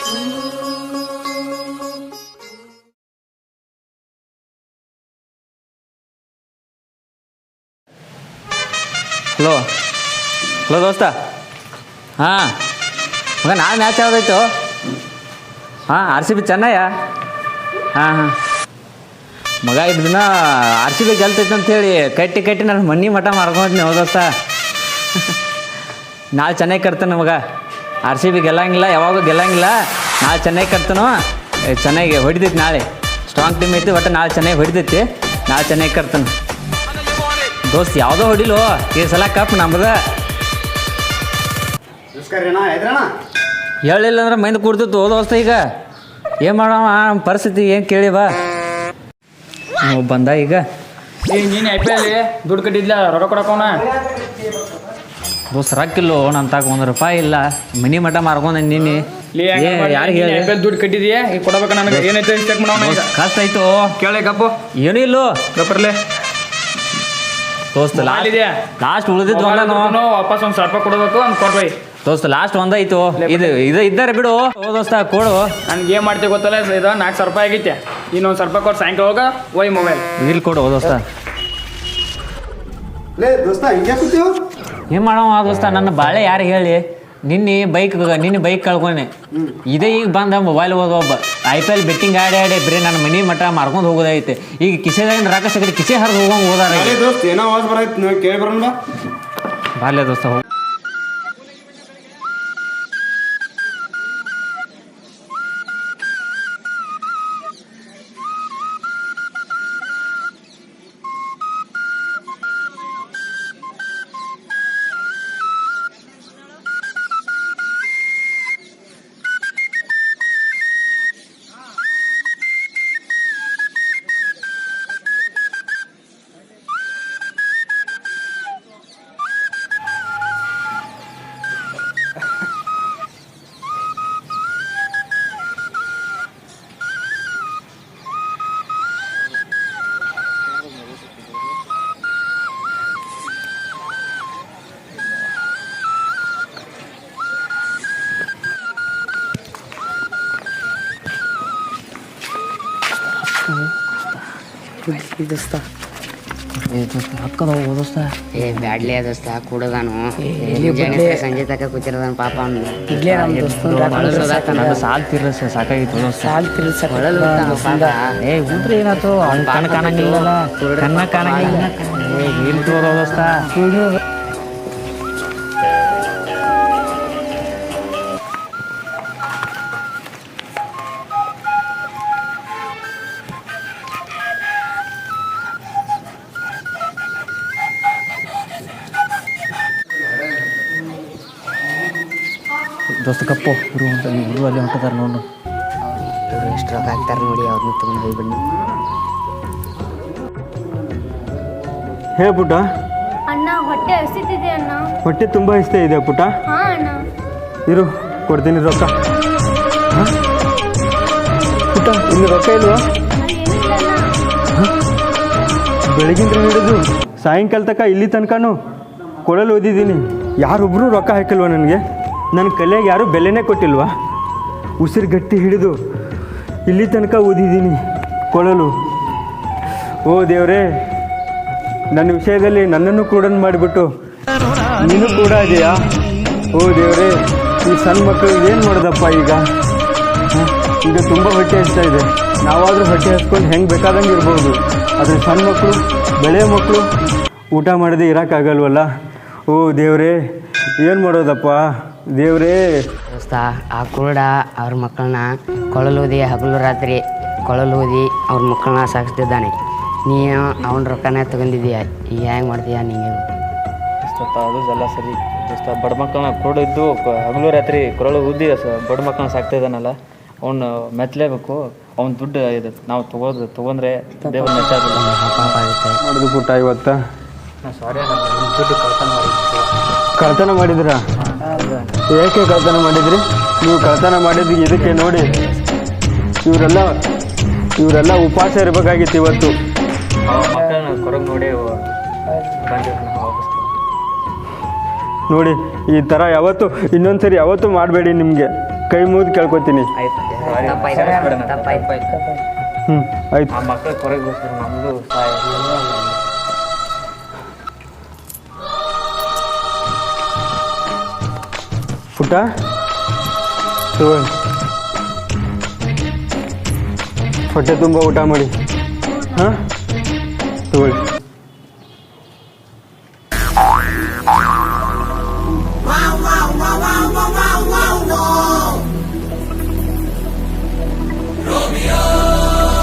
Hello hello ದೋಸ್ತ. ಹಾಂ ಮಗ, ನಾಳೆ ಮ್ಯಾಚ್ ಯಾವುದಾಯ್ತು? ಹಾಂ, RCB ಚೆನ್ನಯ್ಯ. ಹಾಂ ಮಗ, ಇದು ದಿನ RCB ಗೆಲ್ತೈತೆ ಅಂತೇಳಿ ಕಟ್ಟಿ ನಾನು ಮನೆ ಮಠ ಮಾರ್ಕೊಂತೀನಿ ದೋಸ್ತ. ನಾಳೆ ಚೆನ್ನೈ ಕಟ್ತಾನೆ ಮಗ. RCB ಗೆಲ್ಲಂಗಿಲ್ಲ, ಯಾವಾಗೂ ಗೆಲ್ಲಂಗಿಲ್ಲ. ನಾಳೆ ಚೆನ್ನೈ ಕಟ್ತಾನೋ, ಚೆನ್ನಾಗಿ ಹೊಡಿತೈತಿ. ನಾಳೆ ಸ್ಟ್ರಾಂಗ್ ಟೀಮ್ ಐತಿ, ಒಟ್ಟು ನಾಳೆ ಚೆನ್ನಾಗಿ ಹೊಡಿತೈತಿ. ನಾಳೆ ಚೆನ್ನೈ ಕಟ್ತಾನೆ ದೋಸ್ತ್. ಯಾವುದೋ ಹೊಡಿಲು, ಈ ಸಲ ಕಪ್ ನಮ್ಮದ. ಹೇಳಿಲ್ಲ ಅಂದ್ರೆ ಮೈಂದು ಕೂಡ್ತಿತ್ತು ದೋಸ್ತ. ಈಗ ಏನು ಮಾಡವ ನಮ್ಮ ಪರಿಸ್ಥಿತಿ ಏನು ಕೇಳಿ ಬಾ. ನೀವು ಬಂದ ಈಗ ನೀನು IPL ದುಡ್ಡು ಕಟ್ಟಿದ್ಲ, ರೊಕ್ಕ ಕೊಡಕೋಣ ದೋಸ್ತ. ರೊಕ್ಕಿಲ್ಲೋ ನನ್ನ ತಾಕ ₹1 ಇಲ್ಲ. ಮನಿ ಮಠ ಮಾರ್ಕೊಂಡ ನೀನು ಯಾರಿಗೆ ಹೇಳಿ IPL ದುಡ್ಡು ಕಟ್ಟಿದೀಯ, ಈಗ ಕೊಡಬೇಕ ನನಗೆ. ಏನೈತೆ ಚೆಕ್ ಮಾಡೋಣ. ಕಷ್ಟ ಆಯ್ತು ಕೇಳಿ ಕಪ್ಪು. ಏನೂ ಇಲ್ಲೋ ಗಪ್ಪರ್ಲೆ ದೋಸ್ತ. ಲಾಸ್ಟ್ ಉಳಿದಿದ್ದು ವಾಪಸ್ ಒಂದು ₹1,000 ಕೊಡಬೇಕು ಅಂತ ಕೊಡ್ಬೈ ದೋಸ್ತ. ಲಾಸ್ಟ್ ಒಂದಾಯ್ತು. ಇದು ಇದ್ದಾರೆ ಬಿಡು ದೋಸ್ತ, ಕೊಡು. ನನ್ಗೆ ಏನು ಮಾಡ್ತೀವಿ ಗೊತ್ತಲ್ಲ, ಇದು ₹4,000 ಆಗೈತೆ. ಇನ್ನೊಂದು ₹1,000 ಕೊಟ್ಟು ಸಾಯಂಕಾಲ ಹೋಗ ಒಯ್ ಮೊಬೈಲ್ ಇಲ್ಲಿ ಕೊಡು ದೋಸ್ತ. ಏನು ಮಾಡವ ದೋಸ್ತ, ನನ್ನ ಬಾಳೆ ಯಾರು ಹೇಳಿ. ನಿನ್ನೆ ಬೈಕ್ ಕಳ್ಕೊಂಡೆ. ಇದೇ ಈಗ ಬಂದ ಮೊಬೈಲ್ ಹೋದ ಒಬ್ಬ. IPL ಬೆಟ್ಟಿಂಗ್ ಆಡಿ ಬರೀ ನನ್ನ ಮನೆ ಮಠ ಮಾರ್ಕೊಂಡು ಹೋಗೋದೈತೆ. ಈಗ ಕಿಸೆದಾಗ ರೊಕ್ಕ ಸಿಗಲಿ, ಕಿಸೆ ಹರಿದು ಹೋಗಂಗೆ ಹೋದಾರ. ಬಾಲ್ಯ ದೋಸ್ತ ಹೋಗಿ. ದೋಸ್ತ ಹಕ್ಕದ ದೋಸ್ತ. ಬ್ಯಾಡ್ಲಿ ದೋಸ್ತ ಕೂಡದಾನು. ಸಂಜೆ ತಕ ಕೂತಿರೋದಾನ ಪಾಪ. ಸಾಲ್ ತಿರ್ಸ ಸಾಕಾಗಿತ್ತು ದೋಸ್ತ. ಸಾಲ್ ತಿರ್ಸ ಉಂಟ್ರೆ ಏನಾಯ್ತು? ಅವ್ನ ಕಣ್ಣು ಕಾಣಂಗಿಲ್ಲ, ಕಣ್ಣ ಕಾಣಂಗಿಲ್ಲ. ಇಲ್ಲಿ ತೋರೋ ದೋಸ್ತ. ದೋಸ್ತ ಕಪ್ಪು ಇವರು ಅಲ್ಲಿ ಹೊಂಟಿದಾರೆ ನೋಡು. ಇವ್ರು ಎಷ್ಟು ರೊಕ್ಕ ಹಾಕ್ತಾರೆ ನೋಡಿ, ಅವ್ರನ್ನ ತೊಗೊಂಡು ಹೋಗಿ ಬನ್ನಿ. ಹೇ ಪುಟ್ಟ. ಅಣ್ಣ ಹೊಟ್ಟೆ ಹಸಿತಿದೆ ಅಣ್ಣ. ಹೊಟ್ಟೆ ತುಂಬ ಇಷ್ಟ ಇದೆ ಪುಟ್ಟ. ಹಾ ಅಣ್ಣ. ಇರು ಕೊಡ್ತೀನಿ ರೊಕ್ಕ. ಪುಟ್ಟ ಇಲ್ಲಿ ರೊಕ್ಕ ಇಲ್ವಾ? ಬೆಳಗಿಂದ ಹಿಡಿದು ಸಾಯಂಕಾಲ ತನಕ ಇಲ್ಲಿ ತನಕನೂ ಕೊಡಲು ಓದಿದ್ದೀನಿ. ಯಾರೊಬ್ಬರು ರೊಕ್ಕ ಹಾಕಿಲ್ವ ನನಗೆ? ನನ್ನ ಕಲೆಗೆ ಯಾರೂ ಬೆಲೆನೇ ಕೊಟ್ಟಿಲ್ವಾ? ಉಸಿರು ಗಟ್ಟಿ ಹಿಡಿದು ಇಲ್ಲಿ ತನಕ ಓದಿದ್ದೀನಿ ಕೊಡಲು. ಓ ದೇವರೇ, ನನ್ನ ವಿಷಯದಲ್ಲಿ ನನ್ನನ್ನು ಕೂಡ ಮಾಡಿಬಿಟ್ಟು ನೀನು ಕೂಡ ಇದೆಯಾ? ಓ ದೇವರೇ, ಈ ಸಣ್ಣ ಮಕ್ಕಳು ಏನು ಮಾಡೋದಪ್ಪ ಈಗ? ಈಗ ತುಂಬ ಹೊಟ್ಟೆ ಹಸ್ತಾ ಇದೆ. ನಾವಾದರೂ ಹೊಟ್ಟೆ ಹಸ್ಕೊಂಡು ಹೆಂಗೆ ಬೇಕಾದಂಗೆ ಇರ್ಬೋದು. ಆದರೆ ಸಣ್ಣ ಮಕ್ಕಳು, ಬೆಳೆಯೋ ಮಕ್ಕಳು ಊಟ ಮಾಡದೆ ಇರೋಕ್ಕಾಗಲ್ವಲ್ಲ. ಓ ದೇವರೇ, ಏನು ಮಾಡೋದಪ್ಪ ದೇವರೇ. ದೋಸ್ತ, ಆ ಕುರುಡ ಅವ್ರ ಮಕ್ಕಳನ್ನ ಕೊಳಲೂದಿ ಹಗಲು ರಾತ್ರಿ ಕೊಳಲೂದಿ ಅವ್ರ ಮಕ್ಕಳನ್ನ ಸಾಗಿಸ್ತಿದ್ದಾನೆ. ನೀನು ಅವನ ರೊಕ್ಕನೇ ತಗೊಂಡಿದ್ದೀಯ. ಈಗ ಹೆಂಗೆ ಮಾಡ್ತೀಯ? ನಿಂಗೆ ಅದು ಎಲ್ಲ ಸರಿ ದೋಸ್ತ. ಬಡ ಮಕ್ಕಳನ್ನ ಕೊಡಿದ್ದು ಹಗಲು ರಾತ್ರಿ ಕೊರಳು ಉದ್ದಿ ಬಡ ಮಕ್ಕಳನ್ನ ಸಾಕ್ತಾ ಇದ್ದಾನಲ್ಲ, ಅವ್ನು ಮೆಚ್ಚಲೇಬೇಕು. ಅವ್ನ ದುಡ್ಡು ಇದು ನಾವು ತೊಗೊಂಡ್ರೆ ದೇವ್ರ ಮೆಚ್ಚಾಗಿಲ್ಲ. ಮಾಡೋದು ಪುಟ್ಟ ಇವತ್ತ. ಸಾರಿ, ದುಡ್ಡು ಕಳ್ತನ ಮಾಡಿದ್ರ? ಏಕೆ ಕಳ್ತನ ಮಾಡಿದ್ರಿ? ನೀವು ಕಳ್ತನ ಮಾಡಿದ್ದು ಇದಕ್ಕೆ ನೋಡಿ. ಇವರೆಲ್ಲ ಉಪವಾಸ ಇರಬೇಕಾಗಿತ್ತು ಇವತ್ತು. ಮಕ್ಕಳನ್ನ ಕೊರಗೆ ನೋಡಿ ನೋಡಿ, ಈ ಥರ ಇನ್ನೊಂದ್ಸರಿ ಯಾವತ್ತೂ ಮಾಡಬೇಡಿ. ನಿಮಗೆ ಕೈ ಮುಗಿದು ಕೇಳ್ಕೊತೀನಿ ಆಯ್ತು ಹ್ಞೂ ಆಯ್ತು ಆ ಮಕ್ಕಳ ಕೊರಗೋಸ್ಕರ ನಮ್ಮದು ಸಹಾಯ ಪುಟ್ಟ ತಗೊಳ್ಳಿ ಹೊಟ್ಟೆ ತುಂಬ ಊಟ ಮಾಡಿ ಹಾಂ ತಗೊಳ್ಳಿ